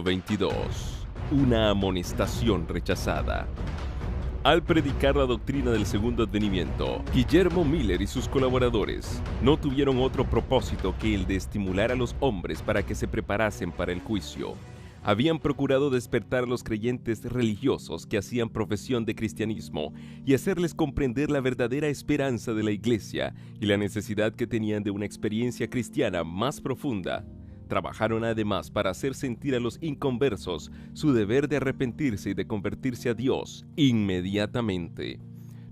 Siglo XXII. Una amonestación rechazada. Al predicar la doctrina del segundo advenimiento, Guillermo Miller y sus colaboradores no tuvieron otro propósito que el de estimular a los hombres para que se preparasen para el juicio. Habían procurado despertar a los creyentes religiosos que hacían profesión de cristianismo y hacerles comprender la verdadera esperanza de la Iglesia y la necesidad que tenían de una experiencia cristiana más profunda. Trabajaron además para hacer sentir a los inconversos su deber de arrepentirse y de convertirse a Dios inmediatamente.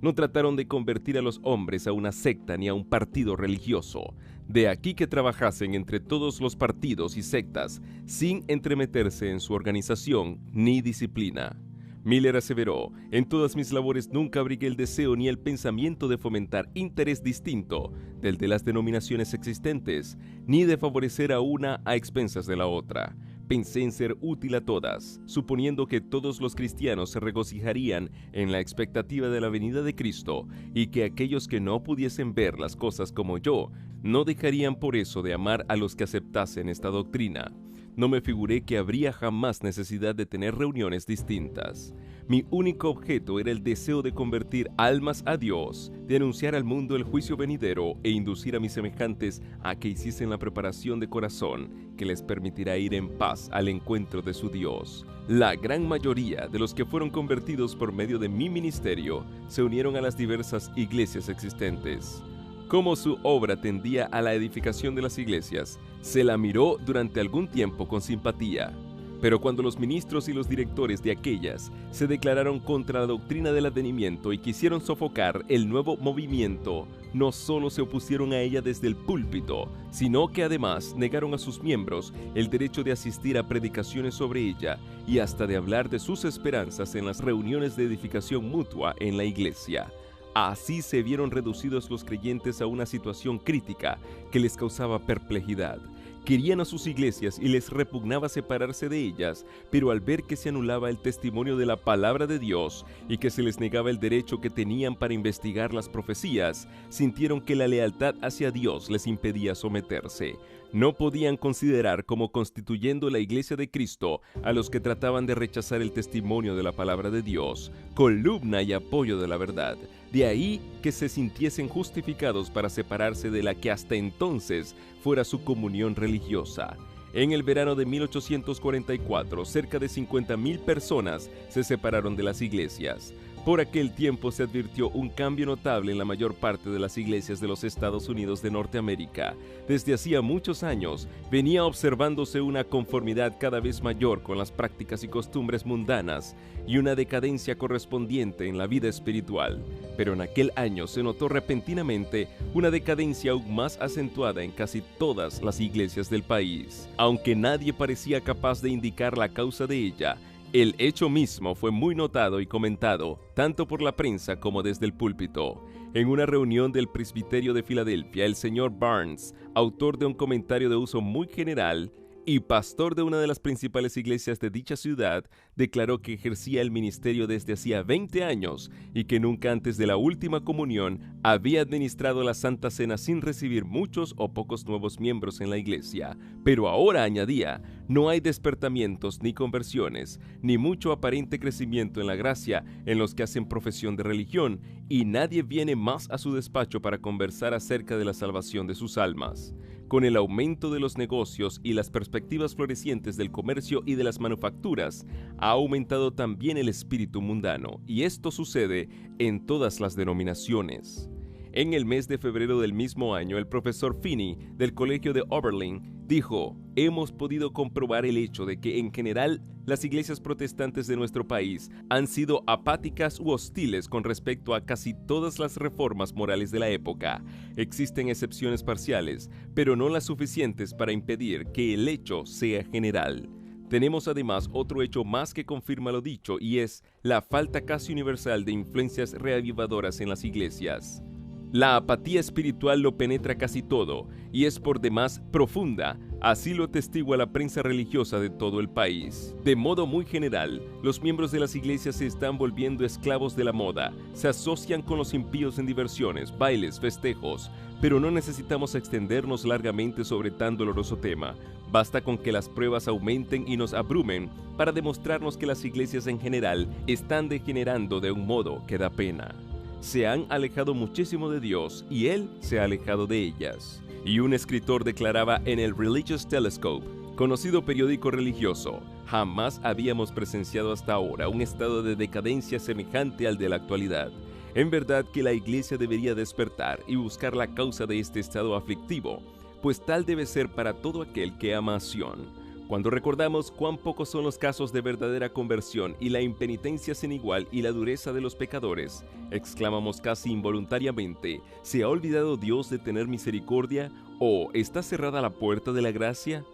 No trataron de convertir a los hombres a una secta ni a un partido religioso. De aquí que trabajasen entre todos los partidos y sectas sin entremeterse en su organización ni disciplina. Miller aseveró: en todas mis labores nunca abrigué el deseo ni el pensamiento de fomentar interés distinto del de las denominaciones existentes, ni de favorecer a una a expensas de la otra. Pensé en ser útil a todas, suponiendo que todos los cristianos se regocijarían en la expectativa de la venida de Cristo y que aquellos que no pudiesen ver las cosas como yo, no dejarían por eso de amar a los que aceptasen esta doctrina. No me figuré que habría jamás necesidad de tener reuniones distintas. Mi único objeto era el deseo de convertir almas a Dios, de anunciar al mundo el juicio venidero e inducir a mis semejantes a que hiciesen la preparación de corazón que les permitirá ir en paz al encuentro de su Dios. La gran mayoría de los que fueron convertidos por medio de mi ministerio se unieron a las diversas iglesias existentes. Como su obra tendía a la edificación de las iglesias, se la miró durante algún tiempo con simpatía. Pero cuando los ministros y los directores de aquellas se declararon contra la doctrina del advenimiento y quisieron sofocar el nuevo movimiento, no solo se opusieron a ella desde el púlpito, sino que además negaron a sus miembros el derecho de asistir a predicaciones sobre ella y hasta de hablar de sus esperanzas en las reuniones de edificación mutua en la iglesia. Así se vieron reducidos los creyentes a una situación crítica que les causaba perplejidad. Querían a sus iglesias y les repugnaba separarse de ellas, pero al ver que se anulaba el testimonio de la palabra de Dios y que se les negaba el derecho que tenían para investigar las profecías, sintieron que la lealtad hacia Dios les impedía someterse. No podían considerar como constituyendo la iglesia de Cristo a los que trataban de rechazar el testimonio de la palabra de Dios, columna y apoyo de la verdad. De ahí que se sintiesen justificados para separarse de la que hasta entonces fuera su comunión religiosa. En el verano de 1844, cerca de 50,000 personas se separaron de las iglesias. Por aquel tiempo se advirtió un cambio notable en la mayor parte de las iglesias de los Estados Unidos de Norteamérica. Desde hacía muchos años venía observándose una conformidad cada vez mayor con las prácticas y costumbres mundanas y una decadencia correspondiente en la vida espiritual. Pero en aquel año se notó repentinamente una decadencia aún más acentuada en casi todas las iglesias del país. Aunque nadie parecía capaz de indicar la causa de ella, el hecho mismo fue muy notado y comentado, tanto por la prensa como desde el púlpito. En una reunión del Presbiterio de Filadelfia, el señor Barnes, autor de un comentario de uso muy general y pastor de una de las principales iglesias de dicha ciudad, declaró que ejercía el ministerio desde hacía 20 años y que nunca antes de la última comunión había administrado la Santa Cena sin recibir muchos o pocos nuevos miembros en la iglesia. Pero ahora, añadía, no hay despertamientos ni conversiones, ni mucho aparente crecimiento en la gracia en los que hacen profesión de religión, y nadie viene más a su despacho para conversar acerca de la salvación de sus almas. Con el aumento de los negocios y las perspectivas florecientes del comercio y de las manufacturas, ha aumentado también el espíritu mundano, y esto sucede en todas las denominaciones. En el mes de febrero del mismo año, el profesor Finney del Colegio de Oberlin dijo: hemos podido comprobar el hecho de que en general las iglesias protestantes de nuestro país han sido apáticas u hostiles con respecto a casi todas las reformas morales de la época. Existen excepciones parciales, pero no las suficientes para impedir que el hecho sea general. Tenemos además otro hecho más que confirma lo dicho, y es la falta casi universal de influencias reavivadoras en las iglesias. La apatía espiritual lo penetra casi todo y es por demás profunda, así lo atestigua la prensa religiosa de todo el país. De modo muy general, los miembros de las iglesias se están volviendo esclavos de la moda, se asocian con los impíos en diversiones, bailes, festejos, pero no necesitamos extendernos largamente sobre tan doloroso tema. Basta con que las pruebas aumenten y nos abrumen para demostrarnos que las iglesias en general están degenerando de un modo que da pena. Se han alejado muchísimo de Dios y Él se ha alejado de ellas. Y un escritor declaraba en el Religious Telescope, conocido periódico religioso: jamás habíamos presenciado hasta ahora un estado de decadencia semejante al de la actualidad. En verdad que la iglesia debería despertar y buscar la causa de este estado aflictivo, pues tal debe ser para todo aquel que ama a Sión. Cuando recordamos cuán pocos son los casos de verdadera conversión y la impenitencia sin igual y la dureza de los pecadores, exclamamos casi involuntariamente: ¿se ha olvidado Dios de tener misericordia? ¿O está cerrada la puerta de la gracia?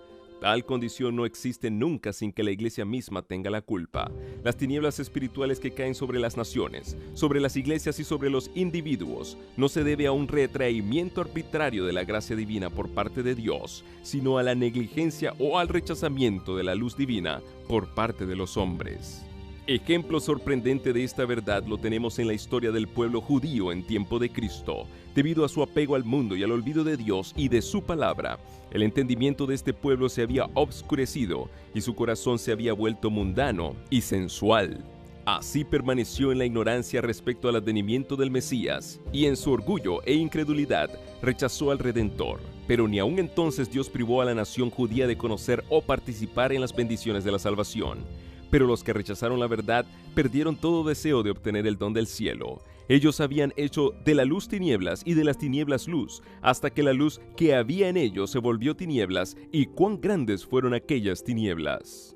Tal condición no existe nunca sin que la iglesia misma tenga la culpa. Las tinieblas espirituales que caen sobre las naciones, sobre las iglesias y sobre los individuos no se debe a un retraimiento arbitrario de la gracia divina por parte de Dios, sino a la negligencia o al rechazamiento de la luz divina por parte de los hombres. Ejemplo sorprendente de esta verdad lo tenemos en la historia del pueblo judío en tiempo de Cristo. Debido a su apego al mundo y al olvido de Dios y de su palabra, el entendimiento de este pueblo se había obscurecido y su corazón se había vuelto mundano y sensual. Así permaneció en la ignorancia respecto al advenimiento del Mesías, y en su orgullo e incredulidad rechazó al Redentor. Pero ni aun entonces Dios privó a la nación judía de conocer o participar en las bendiciones de la salvación. Pero los que rechazaron la verdad perdieron todo deseo de obtener el don del cielo. Ellos habían hecho de la luz tinieblas y de las tinieblas luz, hasta que la luz que había en ellos se volvió tinieblas, y cuán grandes fueron aquellas tinieblas.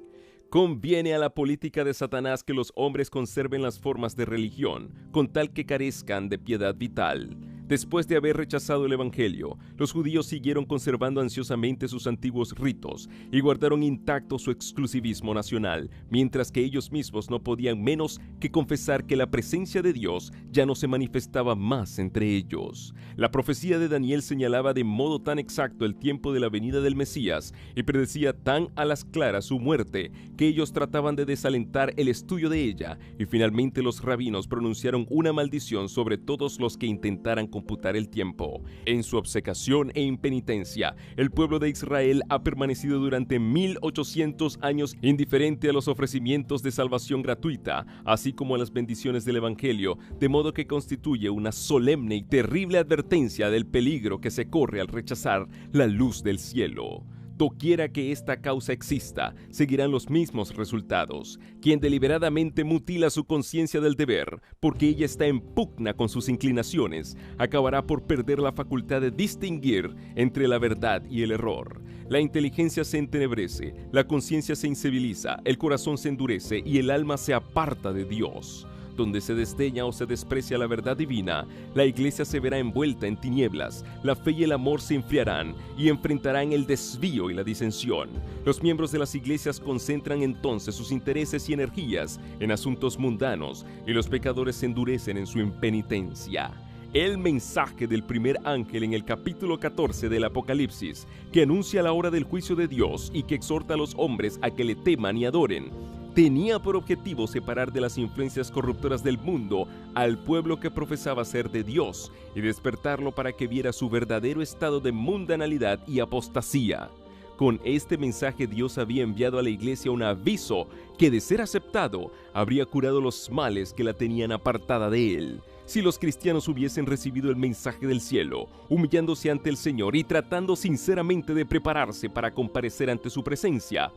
Conviene a la política de Satanás que los hombres conserven las formas de religión, con tal que carezcan de piedad vital. Después de haber rechazado el Evangelio, los judíos siguieron conservando ansiosamente sus antiguos ritos y guardaron intacto su exclusivismo nacional, mientras que ellos mismos no podían menos que confesar que la presencia de Dios ya no se manifestaba más entre ellos. La profecía de Daniel señalaba de modo tan exacto el tiempo de la venida del Mesías y predecía tan a las claras su muerte que ellos trataban de desalentar el estudio de ella, y finalmente los rabinos pronunciaron una maldición sobre todos los que intentaran computar el tiempo. En su obcecación e impenitencia, el pueblo de Israel ha permanecido durante 1800 años indiferente a los ofrecimientos de salvación gratuita, así como a las bendiciones del Evangelio, de modo que constituye una solemne y terrible advertencia del peligro que se corre al rechazar la luz del cielo. Doquiera que esta causa exista, seguirán los mismos resultados. Quien deliberadamente mutila su conciencia del deber, porque ella está en pugna con sus inclinaciones, acabará por perder la facultad de distinguir entre la verdad y el error. La inteligencia se entenebrece, la conciencia se inciviliza, el corazón se endurece y el alma se aparta de Dios. Donde se desdeña o se desprecia la verdad divina, la iglesia se verá envuelta en tinieblas, la fe y el amor se enfriarán y enfrentarán el desvío y la disensión. Los miembros de las iglesias concentran entonces sus intereses y energías en asuntos mundanos y los pecadores se endurecen en su impenitencia. El mensaje del primer ángel en el capítulo 14 del Apocalipsis, que anuncia la hora del juicio de Dios y que exhorta a los hombres a que le teman y adoren, tenía por objetivo separar de las influencias corruptoras del mundo al pueblo que profesaba ser de Dios y despertarlo para que viera su verdadero estado de mundanalidad y apostasía. Con este mensaje Dios había enviado a la iglesia un aviso que, de ser aceptado, habría curado los males que la tenían apartada de Él. Si los cristianos hubiesen recibido el mensaje del cielo, humillándose ante el Señor y tratando sinceramente de prepararse para comparecer ante su presencia,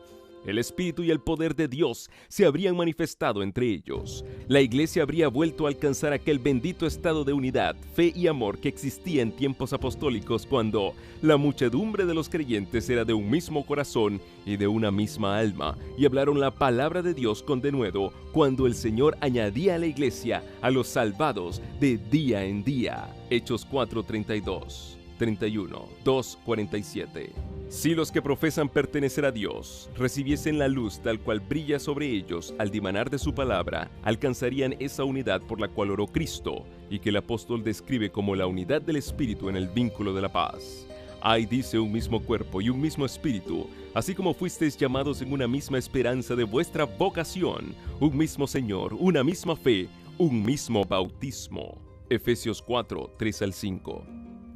el Espíritu y el poder de Dios se habrían manifestado entre ellos. La iglesia habría vuelto a alcanzar aquel bendito estado de unidad, fe y amor que existía en tiempos apostólicos, cuando la muchedumbre de los creyentes era de un mismo corazón y de una misma alma, y hablaron la palabra de Dios con denuedo, cuando el Señor añadía a la iglesia a los salvados de día en día. Hechos 4:32, 31, 2:47. Si los que profesan pertenecer a Dios recibiesen la luz tal cual brilla sobre ellos al dimanar de su palabra, alcanzarían esa unidad por la cual oró Cristo y que el apóstol describe como la unidad del Espíritu en el vínculo de la paz. Hay, dice, un mismo cuerpo y un mismo espíritu, así como fuisteis llamados en una misma esperanza de vuestra vocación, un mismo Señor, una misma fe, un mismo bautismo. Efesios 4:3-5.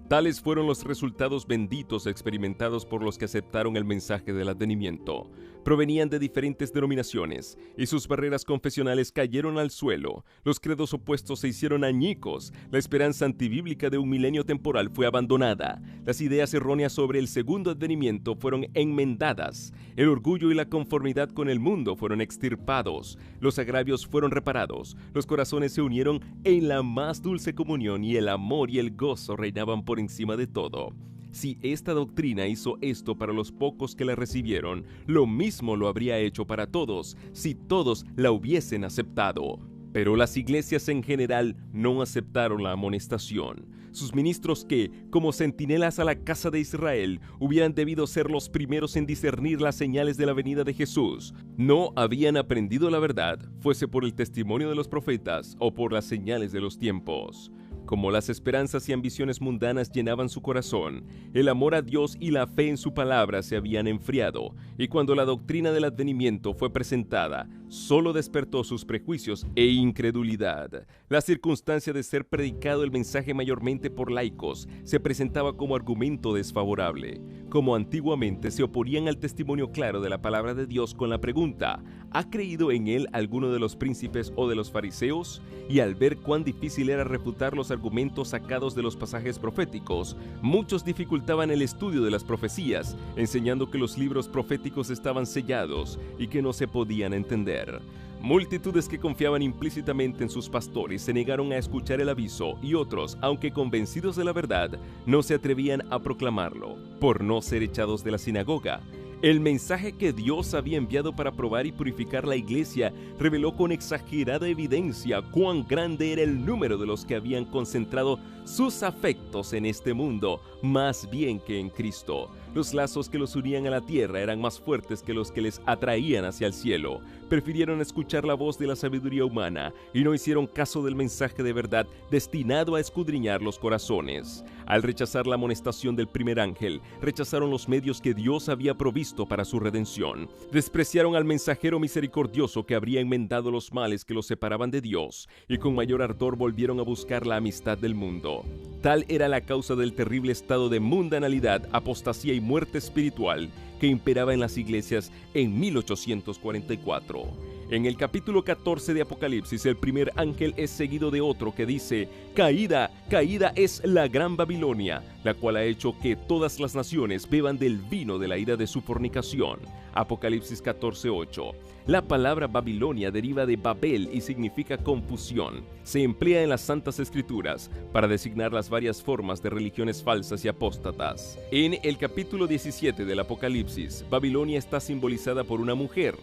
Tales fueron los resultados benditos experimentados por los que aceptaron el mensaje del advenimiento. Provenían de diferentes denominaciones, y sus barreras confesionales cayeron al suelo. Los credos opuestos se hicieron añicos. La esperanza antibíblica de un milenio temporal fue abandonada. Las ideas erróneas sobre el segundo advenimiento fueron enmendadas. El orgullo y la conformidad con el mundo fueron extirpados. Los agravios fueron reparados. Los corazones se unieron en la más dulce comunión, y el amor y el gozo reinaban por encima de todo. Si esta doctrina hizo esto para los pocos que la recibieron, lo mismo lo habría hecho para todos, si todos la hubiesen aceptado. Pero las iglesias en general no aceptaron la amonestación. Sus ministros que, como centinelas a la casa de Israel, hubieran debido ser los primeros en discernir las señales de la venida de Jesús, no habían aprendido la verdad, fuese por el testimonio de los profetas o por las señales de los tiempos. Como las esperanzas y ambiciones mundanas llenaban su corazón, el amor a Dios y la fe en su palabra se habían enfriado, y cuando la doctrina del advenimiento fue presentada, solo despertó sus prejuicios e incredulidad. La circunstancia de ser predicado el mensaje mayormente por laicos se presentaba como argumento desfavorable. Como antiguamente se oponían al testimonio claro de la palabra de Dios con la pregunta: ¿ha creído en él alguno de los príncipes o de los fariseos? Y al ver cuán difícil era refutar los argumentos sacados de los pasajes proféticos, muchos dificultaban el estudio de las profecías, enseñando que los libros proféticos estaban sellados y que no se podían entender. Multitudes que confiaban implícitamente en sus pastores se negaron a escuchar el aviso, y otros, aunque convencidos de la verdad, no se atrevían a proclamarlo, por no ser echados de la sinagoga. El mensaje que Dios había enviado para probar y purificar la iglesia reveló con exagerada evidencia cuán grande era el número de los que habían concentrado sus afectos en este mundo, más bien que en Cristo. Los lazos que los unían a la tierra eran más fuertes que los que les atraían hacia el cielo. Prefirieron escuchar la voz de la sabiduría humana y no hicieron caso del mensaje de verdad destinado a escudriñar los corazones. Al rechazar la amonestación del primer ángel, rechazaron los medios que Dios había provisto para su redención. Despreciaron al mensajero misericordioso que habría enmendado los males que los separaban de Dios, y con mayor ardor volvieron a buscar la amistad del mundo. Tal era la causa del terrible estado de mundanalidad, apostasía y muerte espiritual que imperaba en las iglesias en 1844. En el capítulo 14 de Apocalipsis, el primer ángel es seguido de otro que dice: «Caída, caída es la gran Babilonia, la cual ha hecho que todas las naciones beban del vino de la ira de su fornicación». Apocalipsis 14:8. La palabra Babilonia deriva de Babel y significa confusión. Se emplea en las Santas Escrituras para designar las varias formas de religiones falsas y apóstatas. En el capítulo 17 del Apocalipsis, Babilonia está simbolizada por una mujer,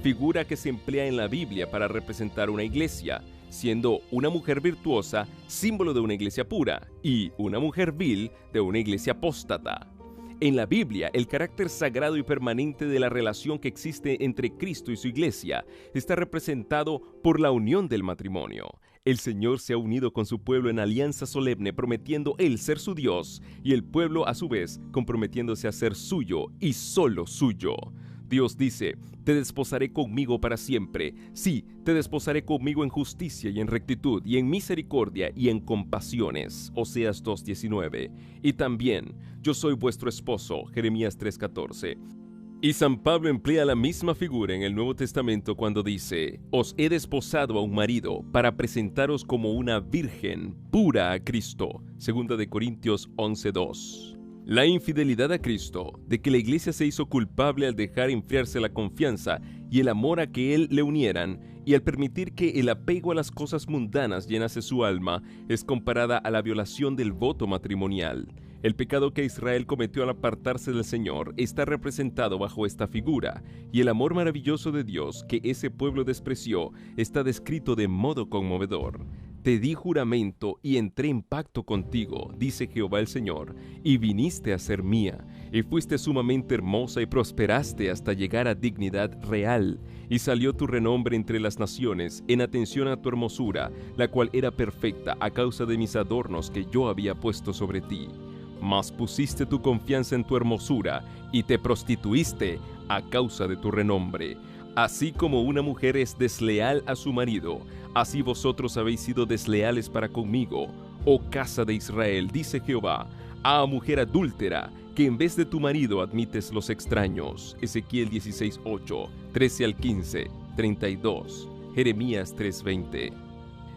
figura que se emplea en la Biblia para representar una iglesia, siendo una mujer virtuosa símbolo de una iglesia pura y una mujer vil de una iglesia apóstata. En la Biblia, el carácter sagrado y permanente de la relación que existe entre Cristo y su iglesia está representado por la unión del matrimonio. El Señor se ha unido con su pueblo en alianza solemne, prometiendo Él ser su Dios, y el pueblo, a su vez, comprometiéndose a ser suyo y solo suyo. Dios dice: «Te desposaré conmigo para siempre. Sí, te desposaré conmigo en justicia y en rectitud, y en misericordia y en compasiones». Oseas 2:19. Y también: «Yo soy vuestro esposo». Jeremías 3:14. Y San Pablo emplea la misma figura en el Nuevo Testamento cuando dice: «Os he desposado a un marido para presentaros como una virgen pura a Cristo». 2 de Corintios 11:2. La infidelidad a Cristo, de que la iglesia se hizo culpable al dejar enfriarse la confianza y el amor a que Él le unieran, y al permitir que el apego a las cosas mundanas llenase su alma, es comparada a la violación del voto matrimonial. El pecado que Israel cometió al apartarse del Señor está representado bajo esta figura, y el amor maravilloso de Dios que ese pueblo despreció está descrito de modo conmovedor. «Te di juramento y entré en pacto contigo», dice Jehová el Señor, «y viniste a ser mía, y fuiste sumamente hermosa y prosperaste hasta llegar a dignidad real, y salió tu renombre entre las naciones en atención a tu hermosura, la cual era perfecta a causa de mis adornos que yo había puesto sobre ti. Mas pusiste tu confianza en tu hermosura y te prostituiste a causa de tu renombre. Así como una mujer es desleal a su marido, así vosotros habéis sido desleales para conmigo, oh casa de Israel, dice Jehová. Ah, mujer adúltera, que en vez de tu marido admites los extraños. Ezequiel 16:8, 13 al 15, 32, Jeremías 3:20.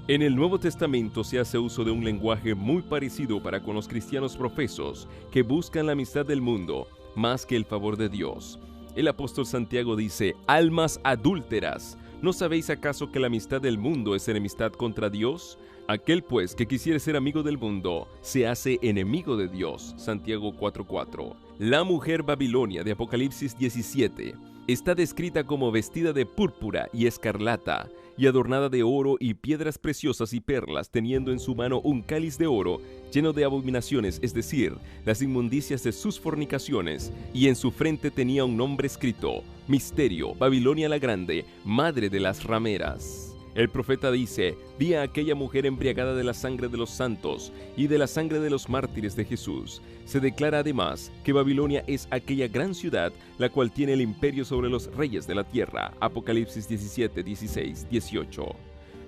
En el Nuevo Testamento se hace uso de un lenguaje muy parecido para con los cristianos profesos que buscan la amistad del mundo más que el favor de Dios. El apóstol Santiago dice: almas adúlteras, ¿no sabéis acaso que la amistad del mundo es enemistad contra Dios? Aquel pues que quisiere ser amigo del mundo, se hace enemigo de Dios. Santiago 4:4. La mujer Babilonia de Apocalipsis 17 está descrita como vestida de púrpura y escarlata, y adornada de oro y piedras preciosas y perlas, teniendo en su mano un cáliz de oro lleno de abominaciones, es decir, las inmundicias de sus fornicaciones, y en su frente tenía un nombre escrito: Misterio, Babilonia la Grande, madre de las rameras. El profeta dice: vi a aquella mujer embriagada de la sangre de los santos y de la sangre de los mártires de Jesús. Se declara además que Babilonia es aquella gran ciudad, la cual tiene el imperio sobre los reyes de la tierra. Apocalipsis 17, 16, 18.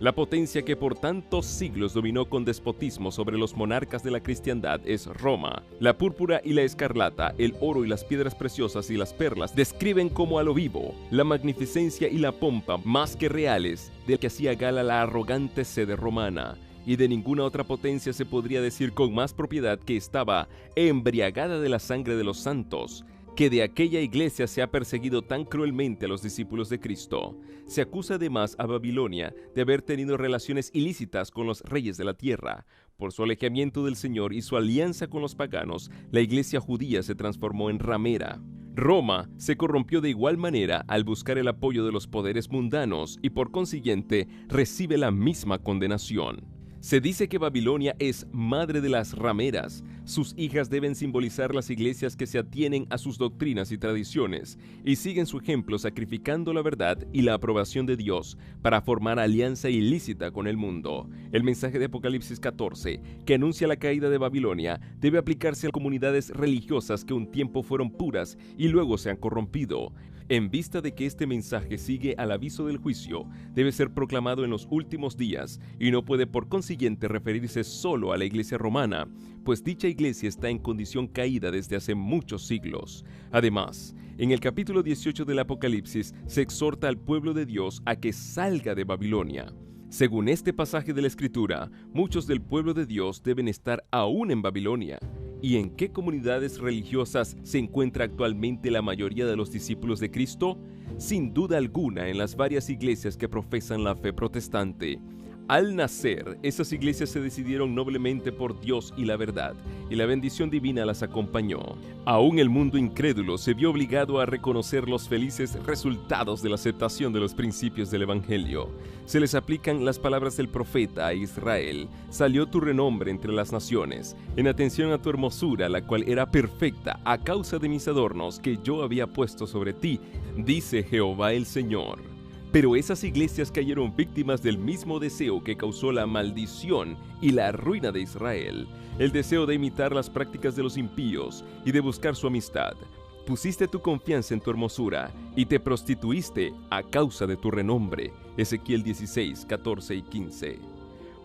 La potencia que por tantos siglos dominó con despotismo sobre los monarcas de la cristiandad es Roma. La púrpura y la escarlata, el oro y las piedras preciosas y las perlas describen como a lo vivo la magnificencia y la pompa más que reales del que hacía gala la arrogante sede romana. Y de ninguna otra potencia se podría decir con más propiedad que estaba embriagada de la sangre de los santos, que de aquella iglesia se ha perseguido tan cruelmente a los discípulos de Cristo. Se acusa además a Babilonia de haber tenido relaciones ilícitas con los reyes de la tierra. Por su alejamiento del Señor y su alianza con los paganos, la iglesia judía se transformó en ramera. Roma se corrompió de igual manera al buscar el apoyo de los poderes mundanos y por consiguiente recibe la misma condenación. Se dice que Babilonia es madre de las rameras. Sus hijas deben simbolizar las iglesias que se atienen a sus doctrinas y tradiciones y siguen su ejemplo sacrificando la verdad y la aprobación de Dios para formar alianza ilícita con el mundo. El mensaje de Apocalipsis 14, que anuncia la caída de Babilonia, debe aplicarse a comunidades religiosas que un tiempo fueron puras y luego se han corrompido. En vista de que este mensaje sigue al aviso del juicio, debe ser proclamado en los últimos días y no puede por consiguiente referirse solo a la iglesia romana, pues dicha iglesia está en condición caída desde hace muchos siglos. Además, en el capítulo 18 del Apocalipsis se exhorta al pueblo de Dios a que salga de Babilonia. Según este pasaje de la Escritura, muchos del pueblo de Dios deben estar aún en Babilonia. ¿Y en qué comunidades religiosas se encuentra actualmente la mayoría de los discípulos de Cristo? Sin duda alguna en las varias iglesias que profesan la fe protestante. Al nacer, esas iglesias se decidieron noblemente por Dios y la verdad, y la bendición divina las acompañó. Aún el mundo incrédulo se vio obligado a reconocer los felices resultados de la aceptación de los principios del Evangelio. Se les aplican las palabras del profeta a Israel: salió tu renombre entre las naciones, en atención a tu hermosura, la cual era perfecta a causa de mis adornos que yo había puesto sobre ti, dice Jehová el Señor. Pero esas iglesias cayeron víctimas del mismo deseo que causó la maldición y la ruina de Israel, el deseo de imitar las prácticas de los impíos y de buscar su amistad. Pusiste tu confianza en tu hermosura y te prostituiste a causa de tu renombre. Ezequiel 16, 14 y 15.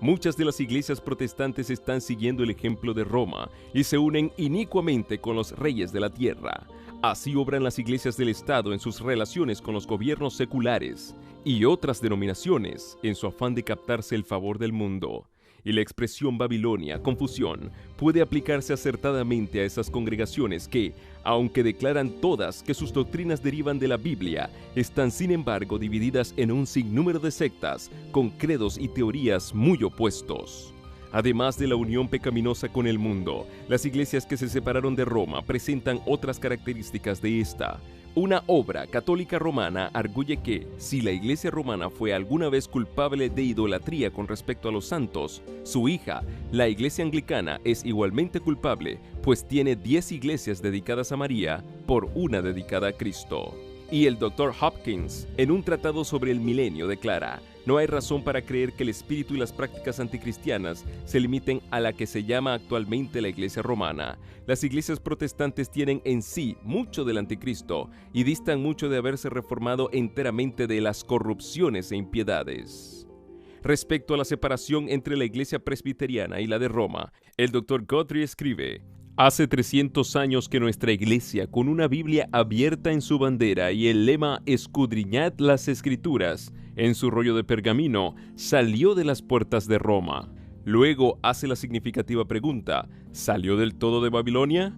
Muchas de las iglesias protestantes están siguiendo el ejemplo de Roma y se unen inicuamente con los reyes de la tierra. Así obran las iglesias del Estado en sus relaciones con los gobiernos seculares y otras denominaciones en su afán de captarse el favor del mundo. Y la expresión Babilonia, confusión, puede aplicarse acertadamente a esas congregaciones que, aunque declaran todas que sus doctrinas derivan de la Biblia, están sin embargo divididas en un sinnúmero de sectas con credos y teorías muy opuestos. Además de la unión pecaminosa con el mundo, las iglesias que se separaron de Roma presentan otras características de esta. Una obra católica romana arguye que, si la iglesia romana fue alguna vez culpable de idolatría con respecto a los santos, su hija, la iglesia anglicana, es igualmente culpable, pues tiene 10 iglesias dedicadas a María por una dedicada a Cristo. Y el Dr. Hopkins, en un tratado sobre el milenio, declara: no hay razón para creer que el espíritu y las prácticas anticristianas se limiten a la que se llama actualmente la iglesia romana. Las iglesias protestantes tienen en sí mucho del anticristo y distan mucho de haberse reformado enteramente de las corrupciones e impiedades. Respecto a la separación entre la iglesia presbiteriana y la de Roma, el Dr. Guthrie escribe: Hace 300 años que nuestra iglesia, con una Biblia abierta en su bandera y el lema "Escudriñad las Escrituras" en su rollo de pergamino, salió de las puertas de Roma. Luego hace la significativa pregunta: ¿salió del todo de Babilonia?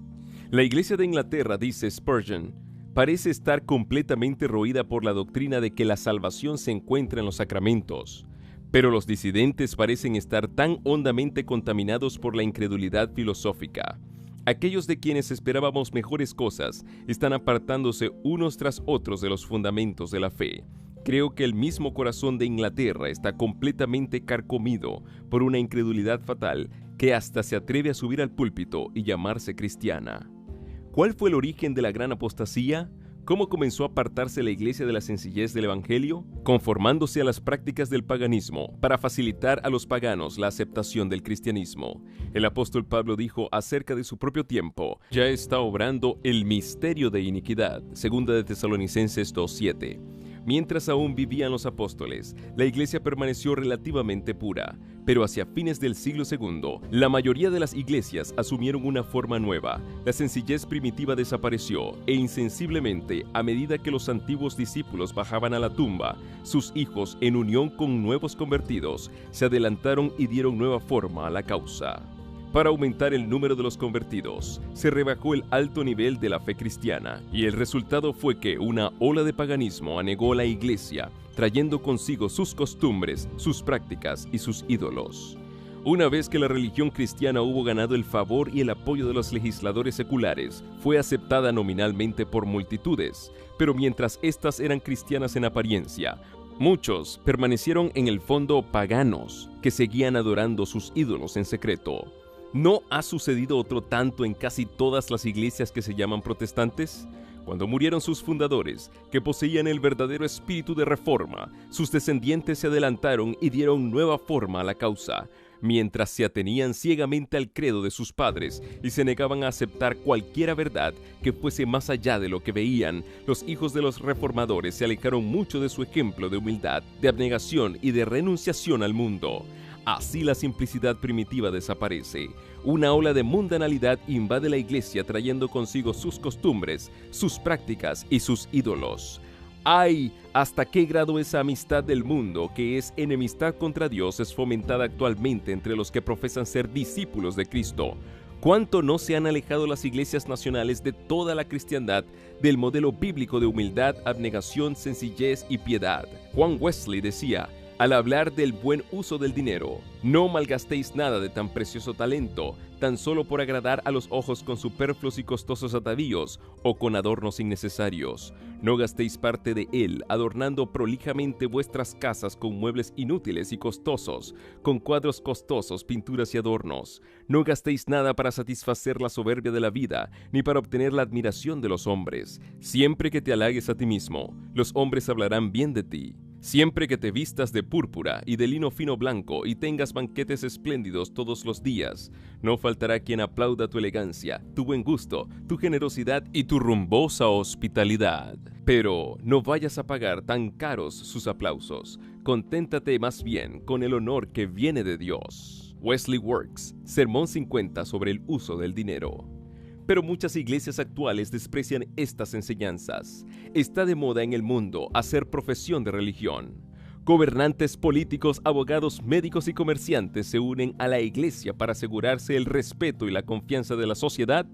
La iglesia de Inglaterra, dice Spurgeon, parece estar completamente roída por la doctrina de que la salvación se encuentra en los sacramentos. Pero los disidentes parecen estar tan hondamente contaminados por la incredulidad filosófica. Aquellos de quienes esperábamos mejores cosas están apartándose unos tras otros de los fundamentos de la fe. Creo que el mismo corazón de Inglaterra está completamente carcomido por una incredulidad fatal que hasta se atreve a subir al púlpito y llamarse cristiana. ¿Cuál fue el origen de la gran apostasía? ¿Cómo comenzó a apartarse la iglesia de la sencillez del evangelio? Conformándose a las prácticas del paganismo para facilitar a los paganos la aceptación del cristianismo. El apóstol Pablo dijo acerca de su propio tiempo: ya está obrando el misterio de iniquidad, 2 de Tesalonicenses 2:7. Mientras aún vivían los apóstoles, la iglesia permaneció relativamente pura, pero hacia fines del siglo II, la mayoría de las iglesias asumieron una forma nueva. La sencillez primitiva desapareció e insensiblemente, a medida que los antiguos discípulos bajaban a la tumba, sus hijos, en unión con nuevos convertidos, se adelantaron y dieron nueva forma a la causa. Para aumentar el número de los convertidos, se rebajó el alto nivel de la fe cristiana, y el resultado fue que una ola de paganismo anegó la iglesia, trayendo consigo sus costumbres, sus prácticas y sus ídolos. Una vez que la religión cristiana hubo ganado el favor y el apoyo de los legisladores seculares, fue aceptada nominalmente por multitudes, pero mientras éstas eran cristianas en apariencia, muchos permanecieron en el fondo paganos, que seguían adorando sus ídolos en secreto. ¿No ha sucedido otro tanto en casi todas las iglesias que se llaman protestantes? Cuando murieron sus fundadores, que poseían el verdadero espíritu de reforma, sus descendientes se adelantaron y dieron nueva forma a la causa, mientras se atenían ciegamente al credo de sus padres y se negaban a aceptar cualquiera verdad que fuese más allá de lo que veían. Los hijos de los reformadores se alejaron mucho de su ejemplo de humildad, de abnegación y de renunciación al mundo. Así la simplicidad primitiva desaparece. Una ola de mundanalidad invade la iglesia trayendo consigo sus costumbres, sus prácticas y sus ídolos. ¡Ay! ¿Hasta qué grado esa amistad del mundo, que es enemistad contra Dios, es fomentada actualmente entre los que profesan ser discípulos de Cristo? ¿Cuánto no se han alejado las iglesias nacionales de toda la cristiandad, del modelo bíblico de humildad, abnegación, sencillez y piedad? Juan Wesley decía: al hablar del buen uso del dinero, no malgastéis nada de tan precioso talento, tan solo por agradar a los ojos con superfluos y costosos atavíos o con adornos innecesarios. No gastéis parte de él adornando prolijamente vuestras casas con muebles inútiles y costosos, con cuadros costosos, pinturas y adornos. No gastéis nada para satisfacer la soberbia de la vida, ni para obtener la admiración de los hombres. Siempre que te halagues a ti mismo, los hombres hablarán bien de ti. Siempre que te vistas de púrpura y de lino fino blanco y tengas banquetes espléndidos todos los días, no faltará quien aplauda tu elegancia, tu buen gusto, tu generosidad y tu rumbosa hospitalidad. Pero no vayas a pagar tan caros sus aplausos. Conténtate más bien con el honor que viene de Dios. Wesley Works, Sermón 50 sobre el uso del dinero. Pero muchas iglesias actuales desprecian estas enseñanzas. Está de moda en el mundo hacer profesión de religión. Gobernantes, políticos, abogados, médicos y comerciantes se unen a la iglesia para asegurarse el respeto y la confianza de la sociedad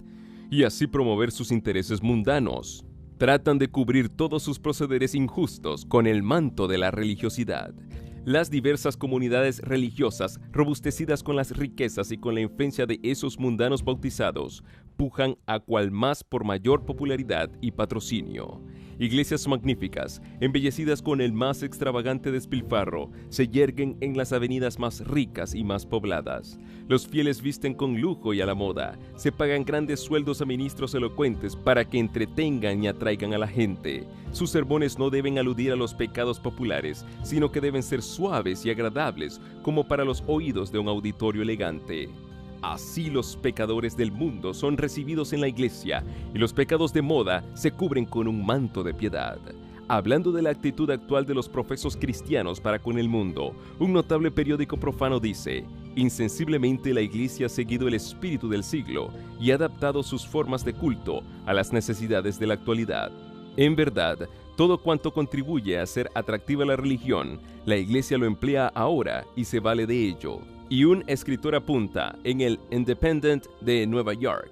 y así promover sus intereses mundanos. Tratan de cubrir todos sus procederes injustos con el manto de la religiosidad. Las diversas comunidades religiosas, robustecidas con las riquezas y con la influencia de esos mundanos bautizados, pujan a cual más por mayor popularidad y patrocinio. Iglesias magníficas, embellecidas con el más extravagante despilfarro, se yerguen en las avenidas más ricas y más pobladas. Los fieles visten con lujo y a la moda. Se pagan grandes sueldos a ministros elocuentes para que entretengan y atraigan a la gente. Sus sermones no deben aludir a los pecados populares, sino que deben ser suaves y agradables, como para los oídos de un auditorio elegante. Así los pecadores del mundo son recibidos en la iglesia y los pecados de moda se cubren con un manto de piedad. Hablando de la actitud actual de los profesos cristianos para con el mundo, un notable periódico profano dice: Insensiblemente la Iglesia ha seguido el espíritu del siglo y ha adaptado sus formas de culto a las necesidades de la actualidad. En verdad, todo cuanto contribuye a hacer atractiva la religión, la Iglesia lo emplea ahora y se vale de ello. Y un escritor apunta en el Independent de Nueva York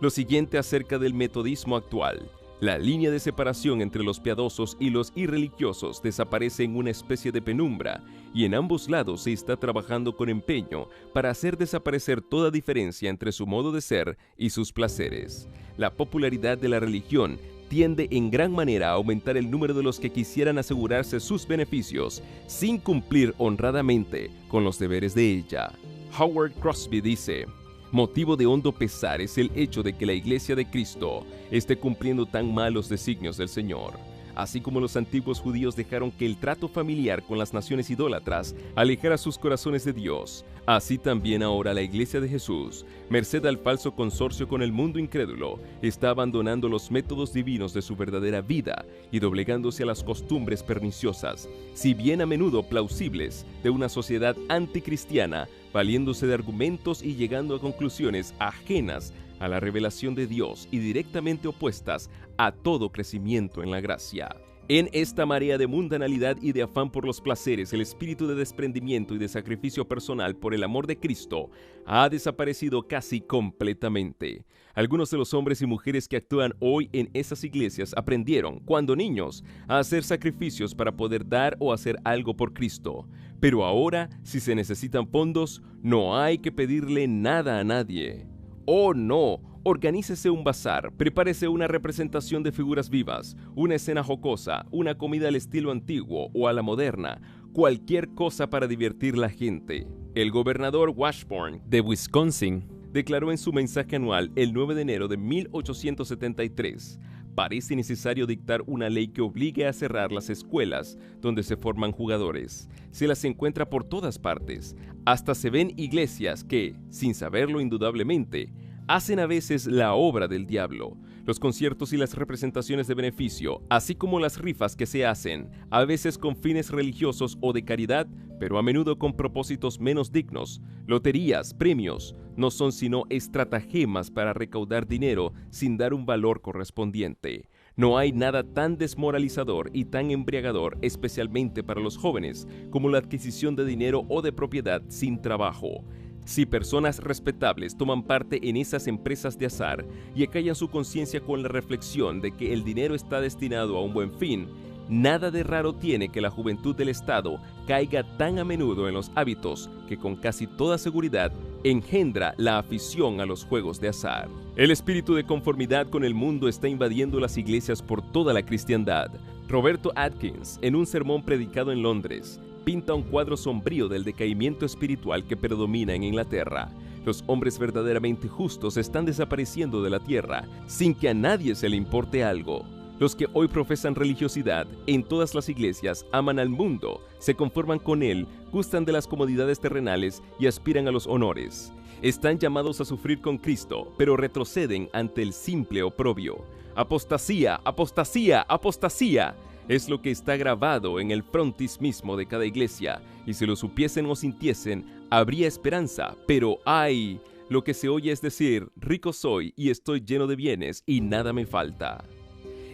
lo siguiente acerca del metodismo actual: la línea de separación entre los piadosos y los irreligiosos desaparece en una especie de penumbra, y en ambos lados se está trabajando con empeño para hacer desaparecer toda diferencia entre su modo de ser y sus placeres. La popularidad de la religión tiende en gran manera a aumentar el número de los que quisieran asegurarse sus beneficios sin cumplir honradamente con los deberes de ella. Howard Crosby dice: motivo de hondo pesar es el hecho de que la Iglesia de Cristo esté cumpliendo tan mal los designios del Señor. Así como los antiguos judíos dejaron que el trato familiar con las naciones idólatras alejara sus corazones de Dios, así también ahora la Iglesia de Jesús, merced al falso consorcio con el mundo incrédulo, está abandonando los métodos divinos de su verdadera vida y doblegándose a las costumbres perniciosas, si bien a menudo plausibles, de una sociedad anticristiana, valiéndose de argumentos y llegando a conclusiones ajenas a la revelación de Dios y directamente opuestas a todo crecimiento en la gracia. En esta marea de mundanalidad y de afán por los placeres, el espíritu de desprendimiento y de sacrificio personal por el amor de Cristo ha desaparecido casi completamente. Algunos de los hombres y mujeres que actúan hoy en esas iglesias aprendieron, cuando niños, a hacer sacrificios para poder dar o hacer algo por Cristo. Pero ahora, si se necesitan fondos, no hay que pedirle nada a nadie. ¡Oh, no! Organícese un bazar, prepárese una representación de figuras vivas, una escena jocosa, una comida al estilo antiguo o a la moderna, cualquier cosa para divertir la gente. El gobernador Washburn de Wisconsin declaró en su mensaje anual el 9 de enero de 1873: parece necesario dictar una ley que obligue a cerrar las escuelas donde se forman jugadores. Se las encuentra por todas partes. Hasta se ven iglesias que, sin saberlo indudablemente, hacen a veces la obra del diablo. Los conciertos y las representaciones de beneficio, así como las rifas que se hacen, a veces con fines religiosos o de caridad, pero a menudo con propósitos menos dignos, loterías, premios, no son sino estratagemas para recaudar dinero sin dar un valor correspondiente. No hay nada tan desmoralizador y tan embriagador, especialmente para los jóvenes, como la adquisición de dinero o de propiedad sin trabajo. Si personas respetables toman parte en esas empresas de azar y acallan su conciencia con la reflexión de que el dinero está destinado a un buen fin, nada de raro tiene que la juventud del Estado caiga tan a menudo en los hábitos que con casi toda seguridad engendra la afición a los juegos de azar. El espíritu de conformidad con el mundo está invadiendo las iglesias por toda la cristiandad. Roberto Atkins, en un sermón predicado en Londres, pinta un cuadro sombrío del decaimiento espiritual que predomina en Inglaterra. Los hombres verdaderamente justos están desapareciendo de la tierra sin que a nadie se le importe algo. Los que hoy profesan religiosidad en todas las iglesias aman al mundo, se conforman con él, gustan de las comodidades terrenales y aspiran a los honores. Están llamados a sufrir con Cristo, pero retroceden ante el simple oprobio. Apostasía, apostasía, apostasía. Es lo que está grabado en el frontis mismo de cada iglesia, y si lo supiesen o sintiesen, habría esperanza, pero ¡ay! Lo que se oye es decir: rico soy y estoy lleno de bienes y nada me falta.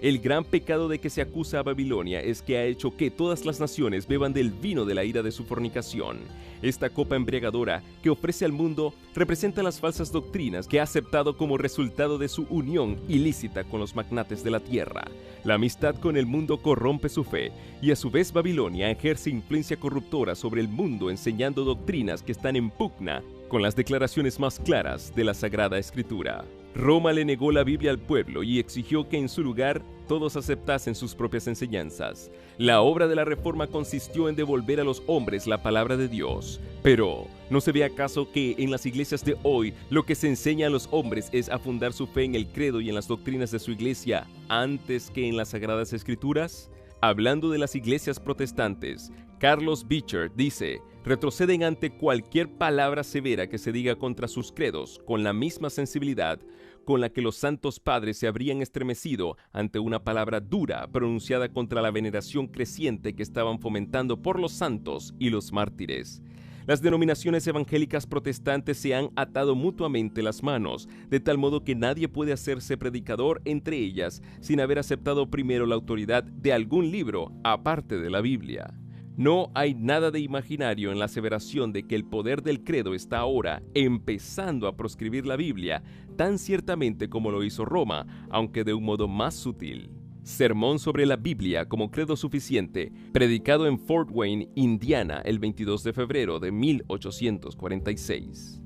El gran pecado de que se acusa a Babilonia es que ha hecho que todas las naciones beban del vino de la ira de su fornicación. Esta copa embriagadora que ofrece al mundo representa las falsas doctrinas que ha aceptado como resultado de su unión ilícita con los magnates de la tierra. La amistad con el mundo corrompe su fe, y a su vez Babilonia ejerce influencia corruptora sobre el mundo, enseñando doctrinas que están en pugna con las declaraciones más claras de la Sagrada Escritura. Roma le negó la Biblia al pueblo y exigió que en su lugar todos aceptasen sus propias enseñanzas. La obra de la Reforma consistió en devolver a los hombres la palabra de Dios. Pero, ¿no se ve acaso que en las iglesias de hoy lo que se enseña a los hombres es a fundar su fe en el credo y en las doctrinas de su iglesia antes que en las Sagradas Escrituras? Hablando de las iglesias protestantes, Carlos Beecher dice: retroceden ante cualquier palabra severa que se diga contra sus credos con la misma sensibilidad con la que los santos padres se habrían estremecido ante una palabra dura pronunciada contra la veneración creciente que estaban fomentando por los santos y los mártires. Las denominaciones evangélicas protestantes se han atado mutuamente las manos, de tal modo que nadie puede hacerse predicador entre ellas sin haber aceptado primero la autoridad de algún libro aparte de la Biblia. No hay nada de imaginario en la aseveración de que el poder del credo está ahora empezando a proscribir la Biblia, tan ciertamente como lo hizo Roma, aunque de un modo más sutil. Sermón sobre la Biblia como credo suficiente, predicado en Fort Wayne, Indiana, el 22 de febrero de 1846.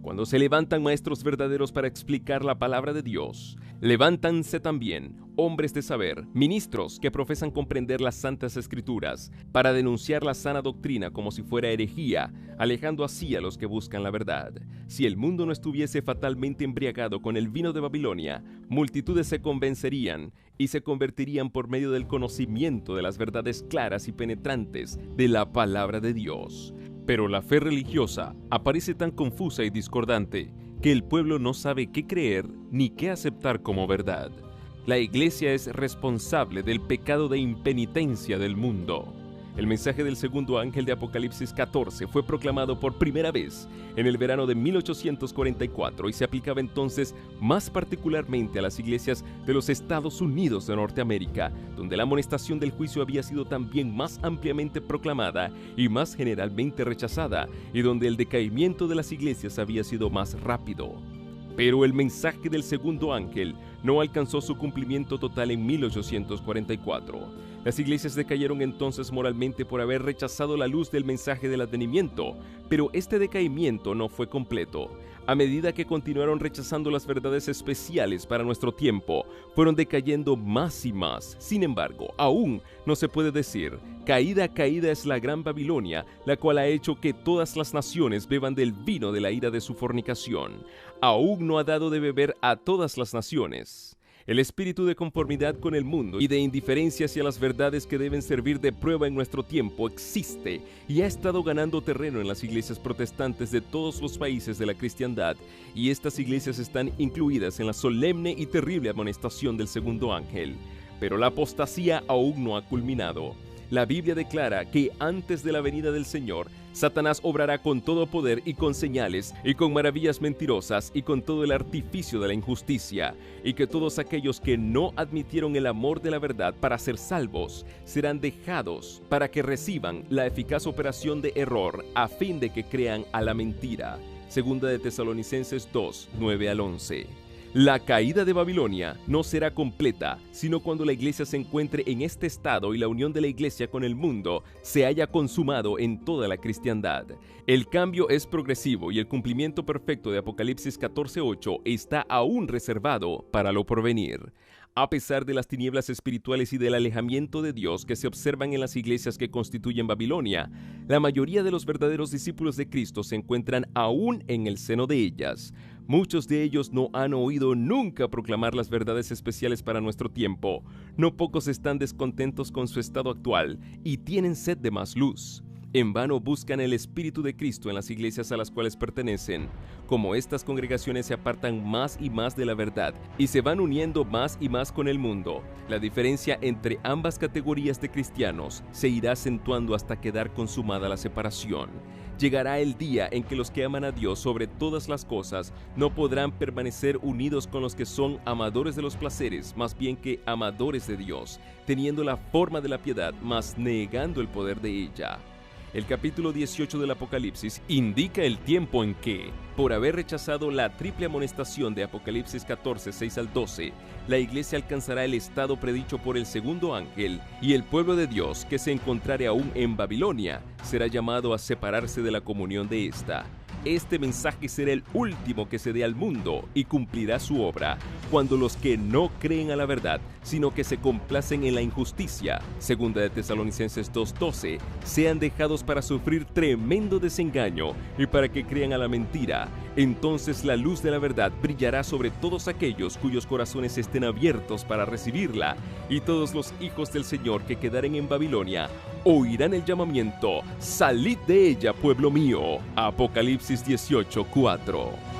Cuando se levantan maestros verdaderos para explicar la palabra de Dios, levántanse también hombres de saber, ministros que profesan comprender las santas escrituras, para denunciar la sana doctrina como si fuera herejía, alejando así a los que buscan la verdad. Si el mundo no estuviese fatalmente embriagado con el vino de Babilonia, multitudes se convencerían y se convertirían por medio del conocimiento de las verdades claras y penetrantes de la palabra de Dios. Pero la fe religiosa aparece tan confusa y discordante que el pueblo no sabe qué creer ni qué aceptar como verdad. La Iglesia es responsable del pecado de impenitencia del mundo. El mensaje del segundo ángel de Apocalipsis 14 fue proclamado por primera vez en el verano de 1844 y se aplicaba entonces más particularmente a las iglesias de los Estados Unidos de Norteamérica, donde la amonestación del juicio había sido también más ampliamente proclamada y más generalmente rechazada, y donde el decaimiento de las iglesias había sido más rápido. Pero el mensaje del segundo ángel no alcanzó su cumplimiento total en 1844. Las iglesias decayeron entonces moralmente por haber rechazado la luz del mensaje del advenimiento, pero este decaimiento no fue completo. A medida que continuaron rechazando las verdades especiales para nuestro tiempo, fueron decayendo más y más. Sin embargo, aún no se puede decir: caída, caída es la gran Babilonia, la cual ha hecho que todas las naciones beban del vino de la ira de su fornicación. Aún no ha dado de beber a todas las naciones. El espíritu de conformidad con el mundo y de indiferencia hacia las verdades que deben servir de prueba en nuestro tiempo existe y ha estado ganando terreno en las iglesias protestantes de todos los países de la cristiandad, y estas iglesias están incluidas en la solemne y terrible amonestación del segundo ángel. Pero la apostasía aún no ha culminado. La Biblia declara que antes de la venida del Señor, Satanás obrará con todo poder y con señales y con maravillas mentirosas y con todo el artificio de la injusticia, y que todos aquellos que no admitieron el amor de la verdad para ser salvos serán dejados para que reciban la eficaz operación de error a fin de que crean a la mentira. Segunda de Tesalonicenses 2, 9 al 11. La caída de Babilonia no será completa, sino cuando la iglesia se encuentre en este estado y la unión de la iglesia con el mundo se haya consumado en toda la cristiandad. El cambio es progresivo y el cumplimiento perfecto de Apocalipsis 14:8 está aún reservado para lo porvenir. A pesar de las tinieblas espirituales y del alejamiento de Dios que se observan en las iglesias que constituyen Babilonia, la mayoría de los verdaderos discípulos de Cristo se encuentran aún en el seno de ellas. Muchos de ellos no han oído nunca proclamar las verdades especiales para nuestro tiempo. No pocos están descontentos con su estado actual y tienen sed de más luz. En vano buscan el Espíritu de Cristo en las iglesias a las cuales pertenecen. Como estas congregaciones se apartan más y más de la verdad y se van uniendo más y más con el mundo, la diferencia entre ambas categorías de cristianos se irá acentuando hasta quedar consumada la separación. Llegará el día en que los que aman a Dios sobre todas las cosas no podrán permanecer unidos con los que son amadores de los placeres, más bien que amadores de Dios, teniendo la forma de la piedad, mas negando el poder de ella. El capítulo 18 del Apocalipsis indica el tiempo en que, por haber rechazado la triple amonestación de Apocalipsis 14, 6 al 12, la iglesia alcanzará el estado predicho por el segundo ángel, y el pueblo de Dios, que se encontrare aún en Babilonia, será llamado a separarse de la comunión de esta. Este mensaje será el último que se dé al mundo y cumplirá su obra, cuando los que no creen a la verdad, sino que se complacen en la injusticia, segunda de Tesalonicenses 2:12, sean dejados para sufrir tremendo desengaño y para que crean a la mentira. Entonces la luz de la verdad brillará sobre todos aquellos cuyos corazones estén abiertos para recibirla, y todos los hijos del Señor que quedaren en Babilonia oirán el llamamiento: «Salid de ella, pueblo mío». Apocalipsis 18:4.